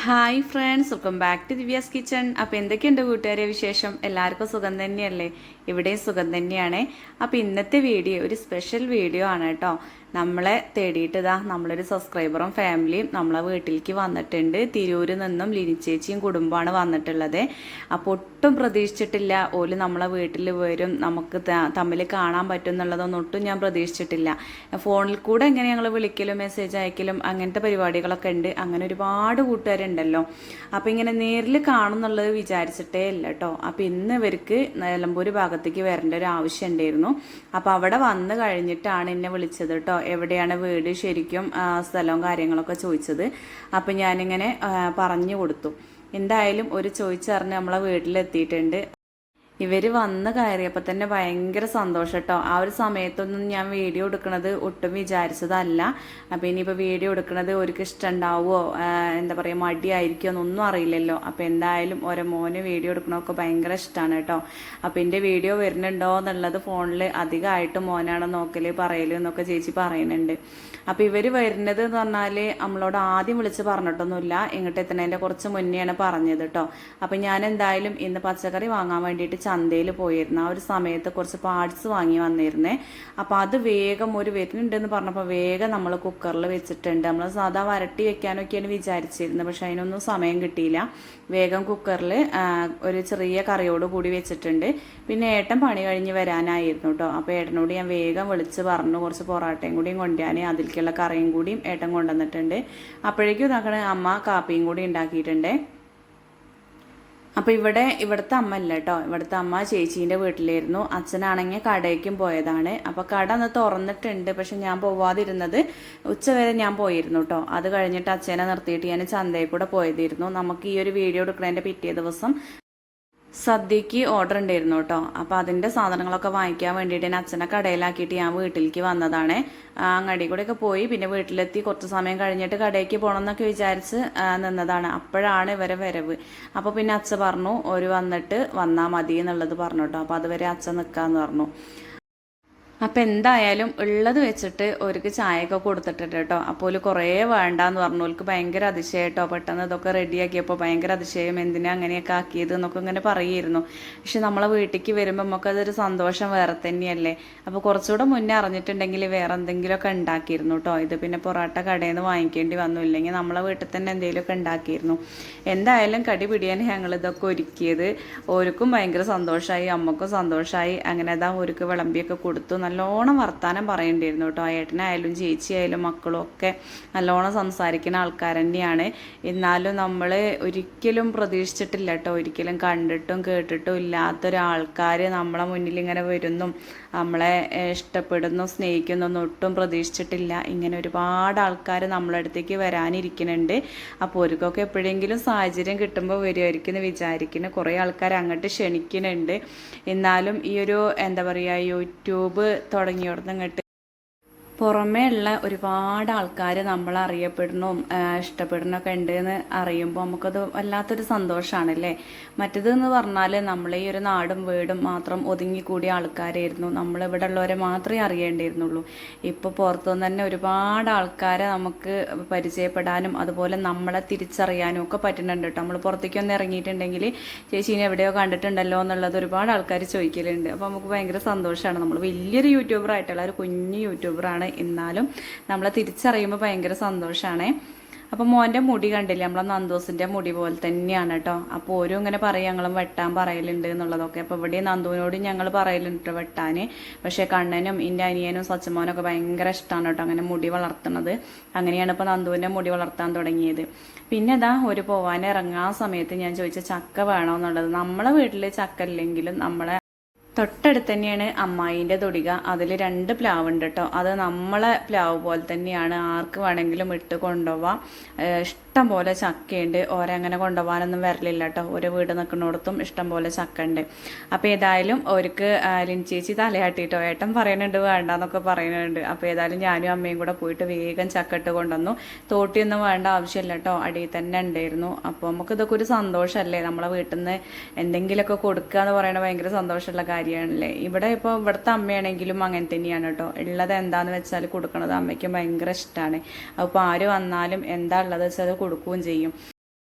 Hi friends, welcome back to Divya's kitchen. അപ്പോൾ എന്തൊക്കെയുണ്ട് കൂട്ടുകാരെ വിശേഷം? എല്ലാവർക്കും സുഖം തന്നെയല്ലേ? ഇവിടെയും സുഖം തന്നെയാണ്. അപ്പോൾ ഇന്നത്തെ വീഡിയോ ഒരു സ്പെഷ്യൽ വീഡിയോ ആണ് കേട്ടോ. നമ്മളെ തേടിയിട്ട് നമ്മളൊരു സബ്സ്ക്രൈബറും ഫാമിലിയും നമ്മളെ വീട്ടിലേക്ക് വന്നിട്ടുണ്ട്. തിരൂരിൽ നിന്നും ലിനിച്ചേച്ചിയും കുടുംബമാണ് വന്നിട്ടുള്ളത്. അപ്പോൾ ഒട്ടും പ്രതീക്ഷിച്ചിട്ടില്ല ഓല് നമ്മളെ വീട്ടിൽ വരും, നമുക്ക് തമ്മിൽ കാണാൻ പറ്റും എന്നുള്ളതൊന്നും ഒട്ടും ഞാൻ പ്രതീക്ഷിച്ചിട്ടില്ല. ഫോണിൽ കൂടെ എങ്ങനെ ഞങ്ങൾ വിളിക്കലും മെസ്സേജ് അയക്കലും അങ്ങനത്തെ പരിപാടികളൊക്കെ ഉണ്ട്. അങ്ങനെ ഒരുപാട് കൂട്ടുകാരുണ്ടല്ലോ. അപ്പോൾ ഇങ്ങനെ നേരിൽ കാണുന്നുള്ളത് വിചാരിച്ചിട്ടേ ഇല്ല കേട്ടോ. അപ്പോൾ ഇന്ന് ഇവർക്ക് നിലമ്പൂർ ഭാഗത്തേക്ക് വരേണ്ട ഒരു ആവശ്യം ഉണ്ടായിരുന്നു. അപ്പോൾ അവിടെ വന്ന് കഴിഞ്ഞിട്ടാണ് എന്നെ വിളിച്ചത് കേട്ടോ. എവിടെയാണ് വീട്, ശരിക്കും സ്ഥലവും കാര്യങ്ങളൊക്കെ ചോദിച്ചത്. അപ്പം ഞാനിങ്ങനെ പറഞ്ഞു കൊടുത്തു. എന്തായാലും ഒരു ചോദിച്ചറിഞ്ഞ് നമ്മളെ വീട്ടിലെത്തിയിട്ടുണ്ട്. ഇവർ വന്ന് കയറിയപ്പോൾ തന്നെ ഭയങ്കര സന്തോഷം കേട്ടോ. ആ ഒരു സമയത്തൊന്നും ഞാൻ വീഡിയോ എടുക്കുന്നത് ഒട്ടും വിചാരിച്ചതല്ല. അപ്പം ഇനിയിപ്പോൾ വീഡിയോ എടുക്കുന്നത് അവർക്ക് ഇഷ്ടമുണ്ടാവുമോ, എന്താ പറയുക, മടിയായിരിക്കുമോ എന്നൊന്നും അറിയില്ലല്ലോ. അപ്പോൾ എന്തായാലും ഓരോ മോന് വീഡിയോ എടുക്കണമൊക്കെ ഭയങ്കര ഇഷ്ടമാണ് കേട്ടോ. അപ്പോൾ എൻ്റെ വീഡിയോ വരുന്നുണ്ടോ എന്നുള്ളത് ഫോണിൽ അധികമായിട്ട് മോനാണ് നോക്കൽ പറയൽ എന്നൊക്കെ ചേച്ചി പറയുന്നുണ്ട്. അപ്പോൾ ഇവർ വരുന്നത് എന്ന് പറഞ്ഞാൽ നമ്മളോട് ആദ്യം വിളിച്ച് പറഞ്ഞിട്ടൊന്നുമില്ല, ഇങ്ങോട്ട് എത്തുന്നതിൻ്റെ കുറച്ച് മുന്നെയാണ് പറഞ്ഞത് കേട്ടോ. അപ്പം ഞാൻ എന്തായാലും ഇന്ന് പച്ചക്കറി വാങ്ങാൻ വേണ്ടിയിട്ട് ചന്തയിൽ പോയിരുന്നു. ആ ഒരു സമയത്ത് കുറച്ച് പാർട്സ് വാങ്ങി വന്നിരുന്നേ. അപ്പോൾ അത് വേഗം ഒരു വരുന്നുണ്ടെന്ന് പറഞ്ഞപ്പോൾ വേഗം നമ്മൾ കുക്കറിൽ വെച്ചിട്ടുണ്ട്. നമ്മൾ സാധാ വരട്ടി വെക്കാനൊക്കെയാണ് വിചാരിച്ചിരുന്നത്, പക്ഷെ അതിനൊന്നും സമയം കിട്ടിയില്ല. വേഗം കുക്കറിൽ ഒരു ചെറിയ കറിയോട് കൂടി വെച്ചിട്ടുണ്ട്. പിന്നെ ഏട്ടൻ പണി കഴിഞ്ഞ് വരാനായിരുന്നു കേട്ടോ. അപ്പോൾ ഏട്ടനോട് ഞാൻ വേഗം വിളിച്ച് പറഞ്ഞു കുറച്ച് പൊറാട്ടയും കൂടിയും കൊണ്ടുവരാൻ, അതിലേക്കുള്ള കറിയും കൂടിയും ഏട്ടൻ കൊണ്ടുവന്നിട്ടുണ്ട്. അപ്പോഴേക്കും ഇതാക്കണ അമ്മ കാപ്പിയും കൂടി ഉണ്ടാക്കിയിട്ടുണ്ട്. അപ്പോൾ ഇവിടുത്തെ അമ്മ അല്ല കേട്ടോ, ഇവിടുത്തെ അമ്മ ചേച്ചീൻ്റെ വീട്ടിലായിരുന്നു. അച്ഛനാണെങ്കിൽ കടയ്ക്കും പോയതാണ്. അപ്പോൾ കട അന്ന് തുറന്നിട്ടുണ്ട്, പക്ഷെ ഞാൻ പോവാതിരുന്നത് ഉച്ചവരെ ഞാൻ പോയിരുന്നു കേട്ടോ. അത് കഴിഞ്ഞിട്ട് അച്ഛനെ നിർത്തിയിട്ട് ഞാൻ ചന്തയിൽ കൂടെ പോയതായിരുന്നു. നമുക്ക് ഈ ഒരു വീഡിയോ എടുക്കുന്നതിൻ്റെ പിറ്റേ ദിവസം സദ്യക്ക് ഓർഡർ ഉണ്ടായിരുന്നു കേട്ടോ. അപ്പോൾ അതിൻ്റെ സാധനങ്ങളൊക്കെ വാങ്ങിക്കാൻ വേണ്ടിയിട്ട് ഞാൻ അച്ഛനെ കടയിലാക്കിയിട്ട് ഞാൻ വീട്ടിലേക്ക് വന്നതാണ്. അങ്ങാടി കൂടെയൊക്കെ പോയി പിന്നെ വീട്ടിലെത്തി കുറച്ച് സമയം കഴിഞ്ഞിട്ട് കടയ്ക്ക് പോകണം എന്നൊക്കെ വിചാരിച്ച് നിന്നതാണ്. അപ്പോഴാണ് ഇവരെ വരവ്. അപ്പോൾ പിന്നെ അച്ഛൻ പറഞ്ഞു ഒരു വന്നിട്ട് വന്നാൽ മതി എന്നുള്ളത് പറഞ്ഞു കേട്ടോ. അപ്പോൾ അതുവരെ അച്ഛൻ നിൽക്കാമെന്ന് പറഞ്ഞു. അപ്പം എന്തായാലും ഉള്ളത് വെച്ചിട്ട് അവർക്ക് ചായയൊക്കെ കൊടുത്തിട്ടുണ്ട് കേട്ടോ. അപ്പോൾ ഒരു കുറേ വേണ്ടാന്ന് പറഞ്ഞു. അവർക്ക് ഭയങ്കര അതിശയം കേട്ടോ. പെട്ടെന്ന് ഇതൊക്കെ റെഡിയാക്കിയപ്പോൾ ഭയങ്കര അതിശയം, എന്തിനാ അങ്ങനെയൊക്കെ ആക്കിയത് എന്നൊക്കെ ഇങ്ങനെ പറയുമായിരുന്നു. പക്ഷെ നമ്മളെ വീട്ടിലേക്ക് വരുമ്പോൾ നമുക്കതൊരു സന്തോഷം വേറെ തന്നെയല്ലേ. അപ്പോൾ കുറച്ചുകൂടെ മുന്നേ അറിഞ്ഞിട്ടുണ്ടെങ്കിൽ വേറെ എന്തെങ്കിലുമൊക്കെ ഉണ്ടാക്കിയിരുന്നു കേട്ടോ. ഇത് പിന്നെ പൊറോട്ട കടയിൽ നിന്ന് വാങ്ങിക്കേണ്ടി വന്നു, ഇല്ലെങ്കിൽ നമ്മളെ വീട്ടിൽ തന്നെ എന്തെങ്കിലുമൊക്കെ ഉണ്ടാക്കിയിരുന്നു. എന്തായാലും കടി പിടിയാണ് ഞങ്ങൾ ഇതൊക്കെ ഒരുക്കിയത്. ഓർക്കും ഭയങ്കര സന്തോഷമായി, അമ്മക്കും സന്തോഷമായി. അങ്ങനെ അതാ ഓർക്ക് വിളമ്പിയൊക്കെ കൊടുത്തു. നല്ലോണം വർത്താനം പറയേണ്ടിയിരുന്നു കേട്ടോ. ഏട്ടനായാലും ചേച്ചിയായാലും മക്കളും ഒക്കെ നല്ലോണം സംസാരിക്കുന്ന ആൾക്കാർ തന്നെയാണ്. എന്നാലും നമ്മൾ ഒരിക്കലും പ്രതീക്ഷിച്ചിട്ടില്ല കേട്ടോ. ഒരിക്കലും കണ്ടിട്ടും കേട്ടിട്ടും ഇല്ലാത്തൊരാൾക്കാർ നമ്മളെ മുന്നിൽ ഇങ്ങനെ വരുന്നു, നമ്മളെ ഇഷ്ടപ്പെടുന്നു, സ്നേഹിക്കുന്നൊന്നും ഒട്ടും പ്രതീക്ഷിച്ചിട്ടില്ല. ഇങ്ങനെ ഒരുപാട് ആൾക്കാർ നമ്മളെ അടുത്തേക്ക് വരാനിരിക്കുന്നുണ്ട്. അപ്പോൾ അവർക്കൊക്കെ എപ്പോഴെങ്കിലും സാഹചര്യം കിട്ടുമ്പോൾ വരുമായിരിക്കും എന്ന് വിചാരിക്കുന്നു. കുറേ ആൾക്കാർ അങ്ങോട്ട് ക്ഷണിക്കുന്നുണ്ട്. എന്നാലും ഈ ഒരു എന്താ പറയുക, യൂട്യൂബ് തുടങ്ങിയോടത്ത് ഇങ്ങോട്ട് പുറമേ ഉള്ള ഒരുപാട് ആൾക്കാർ നമ്മളെ അറിയപ്പെടണോ ഇഷ്ടപ്പെടണമൊക്കെ ഉണ്ട് എന്ന് അറിയുമ്പോൾ നമുക്കത് വല്ലാത്തൊരു സന്തോഷമാണല്ലേ. മറ്റേതെന്ന് പറഞ്ഞാൽ നമ്മൾ ഈ ഒരു നാടും വീടും മാത്രം ഒതുങ്ങിക്കൂടിയ ആൾക്കാരായിരുന്നു. നമ്മളിവിടെ ഉള്ളവരെ മാത്രമേ അറിയേണ്ടിയിരുന്നുള്ളൂ. ഇപ്പോൾ പുറത്തുനിന്ന് തന്നെ ഒരുപാട് ആൾക്കാരെ നമുക്ക് പരിചയപ്പെടാനും അതുപോലെ നമ്മളെ തിരിച്ചറിയാനും ഒക്കെ പറ്റുന്നുണ്ട് കേട്ടോ. നമ്മൾ പുറത്തേക്കൊന്ന് ഇറങ്ങിയിട്ടുണ്ടെങ്കിൽ ചേച്ചീനെ എവിടെയോ കണ്ടിട്ടുണ്ടല്ലോ എന്നുള്ളത് ഒരുപാട് ആൾക്കാർ ചോദിക്കലുണ്ട്. അപ്പോൾ നമുക്ക് ഭയങ്കര സന്തോഷമാണ്. നമ്മൾ വലിയൊരു യൂട്യൂബറായിട്ടുള്ള ഒരു കുഞ്ഞു യൂട്യൂബറാണ്, എന്നാലും നമ്മളെ തിരിച്ചറിയുമ്പോൾ ഭയങ്കര സന്തോഷമാണ്. അപ്പം മോൻ്റെ മുടി കണ്ടില്ലേ, നമ്മളെ നന്ദോസിൻ്റെ മുടി പോലെ തന്നെയാണ് കേട്ടോ. അപ്പോൾ ഓരോ ഇങ്ങനെ പറയും ഞങ്ങളും വെട്ടാൻ പറയലുണ്ട് എന്നുള്ളതൊക്കെ. അപ്പോൾ ഇവിടെ നന്ദുവിനോടും ഞങ്ങൾ പറയലുണ്ട് വെട്ടാൻ. പക്ഷേ കണ്ണനും എൻ്റെ അനിയനും സച്ചമോനൊക്കെ ഭയങ്കര ഇഷ്ടമാണ് കേട്ടോ അങ്ങനെ മുടി വളർത്തുന്നത്. അങ്ങനെയാണ് ഇപ്പോൾ നന്ദുവിൻ്റെ മുടി വളർത്താൻ തുടങ്ങിയത്. പിന്നെ ഒരു പോവാൻ ഇറങ്ങാൻ സമയത്ത് ഞാൻ ചോദിച്ച ചക്ക വേണോ എന്നുള്ളത്. നമ്മളെ വീട്ടിൽ ചക്ക ഇല്ലെങ്കിലും നമ്മളെ തൊട്ടടുത്ത് തന്നെയാണ് അമ്മായിൻ്റെ തൊടിക. അതിൽ 2 പ്ലാവുണ്ട് കേട്ടോ. അത് നമ്മളെ പ്ലാവ് പോലെ തന്നെയാണ്, ആർക്ക് വേണമെങ്കിലും ഇട്ട് കൊണ്ടുപോവാം. ഇഷ്ടം പോലെ ചക്കയുണ്ട്. ഓരങ്ങനെ കൊണ്ടുപോകാനൊന്നും വരലില്ല കേട്ടോ. ഒരു വീട് നിൽക്കുന്നിടത്തും ഇഷ്ടം പോലെ ചക്ക ഉണ്ട്. അപ്പോൾ ഏതായാലും അവർക്ക് ലിൻചേച്ചി തലയാട്ടിട്ടോ. ഏട്ടൻ പറയുന്നുണ്ട് വേണ്ടാന്നൊക്കെ പറയുന്നുണ്ട്. അപ്പോൾ ഏതായാലും ഞാനും അമ്മയും കൂടെ പോയിട്ട് വേഗം ചക്ക ഇട്ട് കൊണ്ടുവന്നു. തോട്ടിയൊന്നും വേണ്ട ആവശ്യമില്ല കേട്ടോ, അടിയിൽ തന്നെ ഉണ്ടായിരുന്നു. അപ്പോൾ നമുക്കിതൊക്കെ ഒരു സന്തോഷമല്ലേ, നമ്മളെ വീട്ടിൽ നിന്ന് എന്തെങ്കിലുമൊക്കെ കൊടുക്കുക എന്ന് പറയുന്നത് ഭയങ്കര സന്തോഷമുള്ള കാര്യമാണല്ലേ. ഇവിടുത്തെ അമ്മയാണെങ്കിലും അങ്ങനെ തന്നെയാണ് കേട്ടോ. ഉള്ളത് എന്താണെന്ന് വെച്ചാൽ കൊടുക്കണത് അമ്മയ്ക്കും ഭയങ്കര ഇഷ്ടമാണ്. അപ്പോൾ ആര് വന്നാലും എന്താ ഉള്ളത് വെച്ചാൽ കൊടുക്കുകയും ചെയ്യും.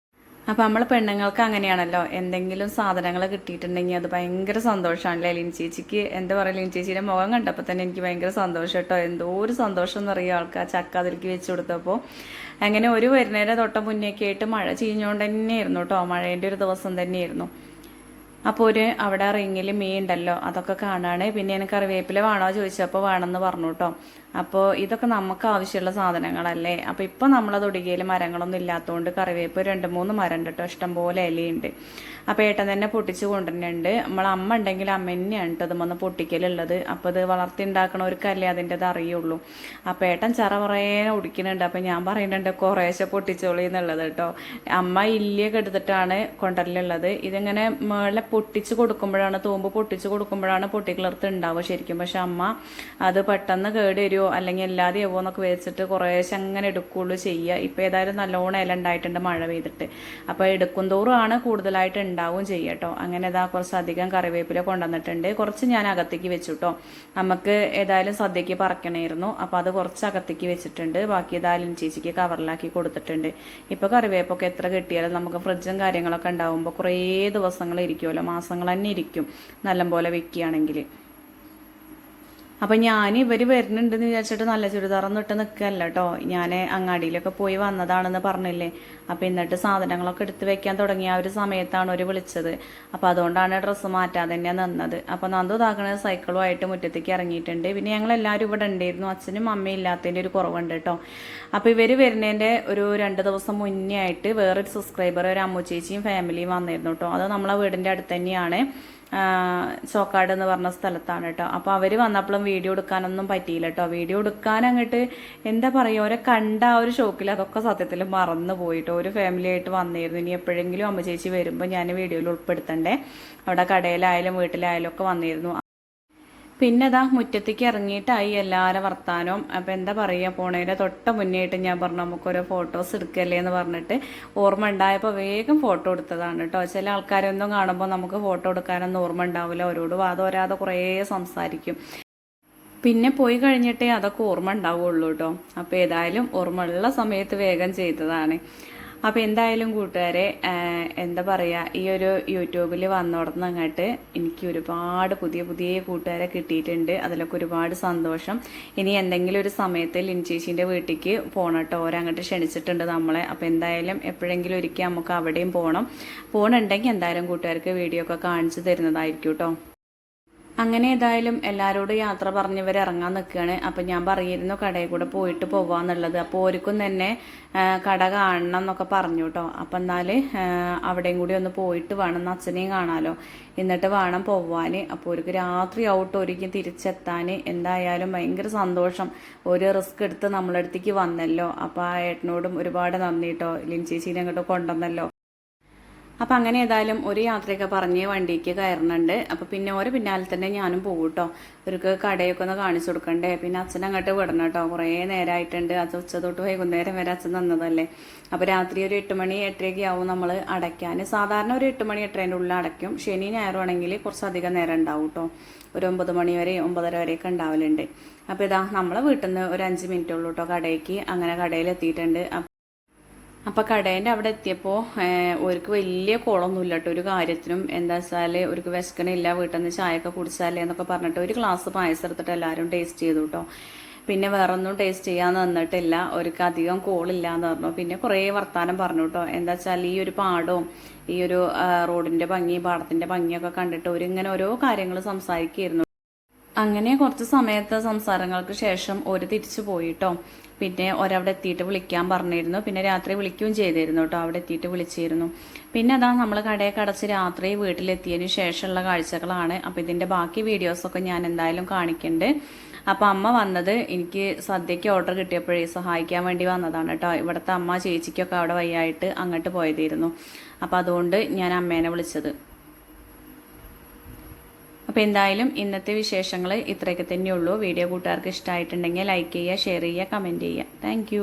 അപ്പം നമ്മൾ പെണ്ണുങ്ങൾക്ക് അങ്ങനെയാണല്ലോ, എന്തെങ്കിലും സാധനങ്ങൾ കിട്ടിയിട്ടുണ്ടെങ്കിൽ അത് ഭയങ്കര സന്തോഷമാണല്ലേ. ലിൻ ചേച്ചിക്ക് എന്താ പറയുക, ലിൻ ചേച്ചിയുടെ മുഖം കണ്ടപ്പോൾ തന്നെ എനിക്ക് ഭയങ്കര സന്തോഷം കേട്ടോ. എന്തോ ഒരു സന്തോഷം എന്നറിയാം ആൾക്ക് ആ ചക്ക അതിലേക്ക് വെച്ച് കൊടുത്തപ്പോൾ. അങ്ങനെ ഒരു വരുന്നേരെ തൊട്ട മുന്നേക്ക് ആയിട്ട് മഴ ചീഞ്ഞുകൊണ്ട് തന്നെയായിരുന്നു കേട്ടോ. മഴേൻ്റെ ഒരു ദിവസം തന്നെയായിരുന്നു. അപ്പോൾ അവിടെ റിങ്ങിൽ മീൻ ഉണ്ടല്ലോ, അതൊക്കെ കാണാണ്. പിന്നെ എനിക്ക് കറിവേപ്പില വേണോ ചോദിച്ചപ്പോൾ വേണമെന്ന് പറഞ്ഞു കേട്ടോ. അപ്പോൾ ഇതൊക്കെ നമുക്ക് ആവശ്യമുള്ള സാധനങ്ങളല്ലേ. അപ്പോൾ ഇപ്പം നമ്മളത് ഒടികയിൽ മരങ്ങളൊന്നും ഇല്ലാത്തതുകൊണ്ട് കറിവേപ്പ് 2-3 മരം ഉണ്ട് കേട്ടോ, ഇഷ്ടംപോലെ ഇലയുണ്ട്. അപ്പോൾ ഏട്ടൻ തന്നെ പൊട്ടിച്ച് കൊണ്ടുവരുന്നുണ്ട്. അമ്മ ഉണ്ടെങ്കിൽ അമ്മ തന്നെയാണ് കേട്ടോ ഇതുമൊന്ന് പൊട്ടിക്കലുള്ളത്. അപ്പോൾ ഇത് വളർത്തി ഉണ്ടാക്കണവർക്കല്ലേ അതിൻ്റെത് അറിയുള്ളൂ. അപ്പോൾ ഏട്ടൻ ചറ പറയേനെ ഒടിക്കുന്നുണ്ട്. അപ്പോൾ ഞാൻ പറയുന്നുണ്ട് കുറേശ്ശെ പൊട്ടിച്ചോളി എന്നുള്ളത് കേട്ടോ. അമ്മ ഇല്ലിയൊക്കെ എടുത്തിട്ടാണ് കൊണ്ടുവരലുള്ളത്. ഇതിങ്ങനെ മേളെ പൊട്ടിച്ച് കൊടുക്കുമ്പോഴാണ്, തൂമ്പ് പൊട്ടിച്ച് കൊടുക്കുമ്പോഴാണ് പൊട്ടിക്കിളർത്ത് ഉണ്ടാവുക ശരിക്കും. പക്ഷെ അമ്മ അത് പെട്ടെന്ന് കേട് വരുമോ അല്ലെങ്കിൽ എല്ലാതെ ആവുമോ എന്നൊക്കെ വെച്ചിട്ട് കുറേശ്ശെ അങ്ങനെ എടുക്കുകയുള്ളൂ ചെയ്യുക. ഇപ്പോൾ ഏതായാലും നല്ലോണം ഇല ഉണ്ടായിട്ടുണ്ട് മഴ പെയ്തിട്ട്. അപ്പോൾ എടുക്കും തോറുമാണ് കൂടുതലായിട്ട് ഉണ്ടാവും ചെയ്യുക കേട്ടോ. അങ്ങനെ ഇതാ കുറച്ചധികം കറിവേപ്പില കൊണ്ടുവന്നിട്ടുണ്ട്. കുറച്ച് ഞാൻ അകത്തേക്ക് വെച്ചു കേട്ടോ. നമുക്ക് ഏതായാലും സദ്യക്ക് പറക്കണമായിരുന്നു. അപ്പോൾ അത് കുറച്ച് അകത്തേക്ക് വെച്ചിട്ടുണ്ട്. ബാക്കി ഏതായാലും ചേച്ചിക്ക് കവറിലാക്കി കൊടുത്തിട്ടുണ്ട്. ഇപ്പോൾ കറിവേപ്പൊക്കെ എത്ര കിട്ടിയാലും നമുക്ക് ഫ്രിഡ്ജും കാര്യങ്ങളൊക്കെ ഉണ്ടാകുമ്പോൾ കുറേ ദിവസങ്ങൾ ഇരിക്കുമല്ലോ, മാസങ്ങൾ തന്നെ ഇരിക്കും നല്ലപോലെ വെക്കുകയാണെങ്കിൽ. അപ്പം ഞാൻ ഇവർ വരുന്നുണ്ടെന്ന് വിചാരിച്ചിട്ട് നല്ല ചുരിദാറൊന്നും ഇട്ട് നിൽക്കുകയല്ല കേട്ടോ. ഞാൻ അങ്ങാടിയിലൊക്കെ പോയി വന്നതാണെന്ന് പറഞ്ഞില്ലേ. അപ്പം എന്നിട്ട് സാധനങ്ങളൊക്കെ എടുത്ത് വെക്കാൻ തുടങ്ങിയ ആ ഒരു സമയത്താണ് അവർ വിളിച്ചത്. അപ്പോൾ അതുകൊണ്ടാണ് ഡ്രസ്സ് മാറ്റാതെ തന്നെ നിന്നത്. അപ്പോൾ നന്ദു ഇതാക്കണ സൈക്കിളുമായിട്ട് മുറ്റത്തേക്ക് ഇറങ്ങിയിട്ടുണ്ട്. പിന്നെ ഞങ്ങളെല്ലാവരും ഇവിടെ ഉണ്ടായിരുന്നു. അച്ഛനും അമ്മയും ഇല്ലാത്തതിൻ്റെ ഒരു കുറവുണ്ട് കേട്ടോ. അപ്പോൾ ഇവർ വരുന്നതിൻ്റെ ഒരു 2 ദിവസം മുന്നേ ആയിട്ട് വേറൊരു സബ്സ്ക്രൈബർ, ഒരു അമ്മു ചേച്ചിയും ഫാമിലിയും വന്നിരുന്നു കേട്ടോ. അത് നമ്മളെ വീടിൻ്റെ അടുത്ത് തന്നെയാണ്, ചോക്കാട് എന്ന് പറഞ്ഞ സ്ഥലത്താണ് കേട്ടോ. അപ്പോൾ അവർ വന്നപ്പോഴും വീഡിയോ എടുക്കാനൊന്നും പറ്റിയില്ല കേട്ടോ. വീഡിയോ എടുക്കാൻ അങ്ങോട്ട് എന്താ പറയുക, ഓരോ കണ്ട ആ ഒരു ഷോക്കിൽ അതൊക്കെ സത്യത്തിൽ മറന്നു പോയിട്ടോ. ഒരു ഫാമിലി ആയിട്ട് വന്നിരുന്നു. ഇനി എപ്പോഴെങ്കിലും അമ്മ ചേച്ചി വരുമ്പോൾ ഞാൻ വീഡിയോയിൽ ഉൾപ്പെടുത്തണ്ടേ. അവിടെ കടയിലായാലും വീട്ടിലായാലും ഒക്കെ വന്നിരുന്നു. പിന്നെ അതാ മുറ്റത്തേക്ക് ഇറങ്ങിയിട്ടായി എല്ലാവരും വർത്താനവും. അപ്പോൾ എന്താ പറയുക, പോണേൻ്റെ തൊട്ട മുന്നേയായിട്ട് ഞാൻ പറഞ്ഞു നമുക്കൊരു ഫോട്ടോസ് എടുക്കല്ലേ എന്ന് പറഞ്ഞിട്ട് ഓർമ്മ ഉണ്ടായപ്പോൾ വേഗം ഫോട്ടോ എടുത്തതാണ് കേട്ടോ. ചില ആൾക്കാരൊന്നും കാണുമ്പോൾ നമുക്ക് ഫോട്ടോ എടുക്കാനൊന്നും ഓർമ്മ ഉണ്ടാവില്ല. അവരോട് വാദം വരാതെ കുറേ സംസാരിക്കും. പിന്നെ പോയി കഴിഞ്ഞിട്ടേ അതൊക്കെ ഓർമ്മ ഉണ്ടാവുള്ളൂ കേട്ടോ. അപ്പോൾ ഏതായാലും ഓർമ്മ ഉള്ള സമയത്ത് വേഗം ചെയ്തതാണ്. അപ്പോൾ എന്തായാലും കൂട്ടുകാരെ, എന്താ പറയുക, ഈ ഒരു യൂട്യൂബിൽ വന്നോടന്ന് അങ്ങോട്ട് എനിക്ക് ഒരുപാട് പുതിയ പുതിയ കൂട്ടുകാരെ കിട്ടിയിട്ടുണ്ട്. അതിലൊക്കെ ഒരുപാട് സന്തോഷം. ഇനി എന്തെങ്കിലും ഒരു സമയത്ത് ലിൻ ചേച്ചീൻ്റെ വീട്ടിലേക്ക് പോകണം കേട്ടോ. ഓരങ്ങോട്ട് ക്ഷണിച്ചിട്ടുണ്ട് നമ്മളെ. അപ്പോൾ എന്തായാലും എപ്പോഴെങ്കിലും ഒരിക്കൽ നമുക്ക് അവിടെയും പോകണമെന്നുണ്ടെങ്കിൽ എന്തായാലും കൂട്ടുകാർക്ക് വീഡിയോ ഒക്കെ കാണിച്ചു തരുന്നതായിരിക്കും കേട്ടോ. അങ്ങനെ ഏതായാലും എല്ലാവരോടും യാത്ര പറഞ്ഞവർ ഇറങ്ങാൻ നിൽക്കുകയാണ്. അപ്പം ഞാൻ പറയുന്നു കടയിൽ കൂടെ പോയിട്ട് പോവാന്നുള്ളത്. അപ്പോൾ ഓർക്കും തന്നെ കട കാണണം എന്നൊക്കെ പറഞ്ഞു കേട്ടോ. അപ്പം എന്നാൽ അവിടെയും കൂടി ഒന്ന് പോയിട്ട് വേണം, അച്ഛനെയും കാണാമല്ലോ, എന്നിട്ട് വേണം പോവാൻ. അപ്പോൾ ഒരു രാത്രി ഔട്ട് ഒരിക്കലും തിരിച്ചെത്താൻ എന്തായാലും ഭയങ്കര സന്തോഷം. ഒരു റിസ്ക് എടുത്ത് നമ്മളടുത്തേക്ക് വന്നല്ലോ. അപ്പോൾ ആ ഏട്ടനോടും ഒരുപാട് നന്ദി കേട്ടോ, ലിൻ ചേച്ചീനെ അങ്ങോട്ട് കൊണ്ടുവന്നല്ലോ. അപ്പം അങ്ങനെ ഏതായാലും ഒരു യാത്രയൊക്കെ പറഞ്ഞ് വണ്ടിക്ക് കയറുന്നുണ്ട്. അപ്പോൾ പിന്നെ ഓരോ പിന്നാലെ തന്നെ ഞാനും പോകും കേട്ടോ. ഇവർക്ക് കടയൊക്കെ ഒന്ന് കാണിച്ചു കൊടുക്കണ്ടേ. പിന്നെ അച്ഛൻ അങ്ങോട്ട് വിടണം കേട്ടോ. കുറേ നേരമായിട്ടുണ്ട്. അത് ഉച്ച തൊട്ട് വൈകുന്നേരം വരെ അച്ഛൻ തന്നതല്ലേ. അപ്പോൾ രാത്രി ഒരു 8 മണി 8:30 ആവും നമ്മൾ അടയ്ക്കാൻ. സാധാരണ ഒരു 8 മണി 8:30 ഉള്ളിൽ അടയ്ക്കും. ശനി ഞായറാണെങ്കിൽ കുറച്ചധികം നേരം ഉണ്ടാവും കേട്ടോ. ഒരു 9 മണി വരെ 9:30 വരെയൊക്കെ ഉണ്ടാവലുണ്ട്. അപ്പോൾ ഇതാ നമ്മളെ വീട്ടിൽ നിന്ന് ഒരു 5 മിനിറ്റ് ഉള്ളൂ കേട്ടോ കടയ്ക്ക്. അങ്ങനെ കടയിൽ എത്തിയിട്ടുണ്ട്. അപ്പോൾ കടേൻ്റെ അവിടെ എത്തിയപ്പോൾ അവർക്ക് വലിയ കോളൊന്നുമില്ല കേട്ടോ ഒരു കാര്യത്തിനും. എന്താ വെച്ചാൽ അവർക്ക് വിശക്കണില്ല, വീട്ടിൽ നിന്ന് ചായയൊക്കെ കുടിച്ചാലേ എന്നൊക്കെ പറഞ്ഞിട്ട് ഒരു ഗ്ലാസ് പായസം എടുത്തിട്ട് എല്ലാവരും ടേസ്റ്റ് ചെയ്തു കേട്ടോ. പിന്നെ വേറെ ഒന്നും ടേസ്റ്റ് ചെയ്യാൻ തന്നിട്ടില്ല. അവർക്ക് അധികം കോളില്ല എന്ന് പറഞ്ഞു. പിന്നെ കുറേ വർത്താനം പറഞ്ഞു കേട്ടോ. എന്താ വെച്ചാൽ ഈ ഒരു പാടവും ഈ ഒരു റോഡിൻ്റെ ഭംഗി, പാടത്തിൻ്റെ ഭംഗിയൊക്കെ കണ്ടിട്ട് അവരിങ്ങനെ ഓരോ കാര്യങ്ങൾ സംസാരിക്കുകയായിരുന്നു. അങ്ങനെ കുറച്ച് സമയത്തെ സംസാരങ്ങൾക്ക് ശേഷം ഒരു തിരിച്ചു പോയിട്ടോ. പിന്നെ ഒരവിടെ എത്തിയിട്ട് വിളിക്കാൻ പറഞ്ഞിരുന്നു. പിന്നെ രാത്രി വിളിക്കുകയും ചെയ്തിരുന്നു കേട്ടോ. അവിടെ എത്തിയിട്ട് വിളിച്ചിരുന്നു. പിന്നെ അതാ നമ്മൾ കടയൊക്കെ അടച്ച് രാത്രി വീട്ടിലെത്തിയതിന് ശേഷമുള്ള കാഴ്ചകളാണ്. അപ്പോൾ ഇതിൻ്റെ ബാക്കി വീഡിയോസൊക്കെ ഞാൻ എന്തായാലും കാണിക്കുന്നുണ്ട്. അപ്പോൾ അമ്മ വന്നത് എനിക്ക് സദ്യയ്ക്ക് ഓർഡർ കിട്ടിയപ്പോഴേ സഹായിക്കാൻ വേണ്ടി വന്നതാണ് കേട്ടോ. ഇവിടുത്തെ അമ്മ ചേച്ചിക്കൊക്കെ അവിടെ വയ്യായിട്ട് അങ്ങോട്ട് പോയതായിരുന്നു. അപ്പോൾ അതുകൊണ്ട് ഞാൻ അമ്മേനെ വിളിച്ചത്. അപ്പോൾ എന്തായാലും ഇന്നത്തെ വിശേഷങ്ങൾ ഇത്രയൊക്കെ തന്നെയുള്ളൂ. വീഡിയോ കൂട്ടുകാർക്ക് ഇഷ്ടമായിട്ടുണ്ടെങ്കിൽ ലൈക്ക് ചെയ്യുക, ഷെയർ ചെയ്യുക, കമൻറ്റ് ചെയ്യുക. താങ്ക്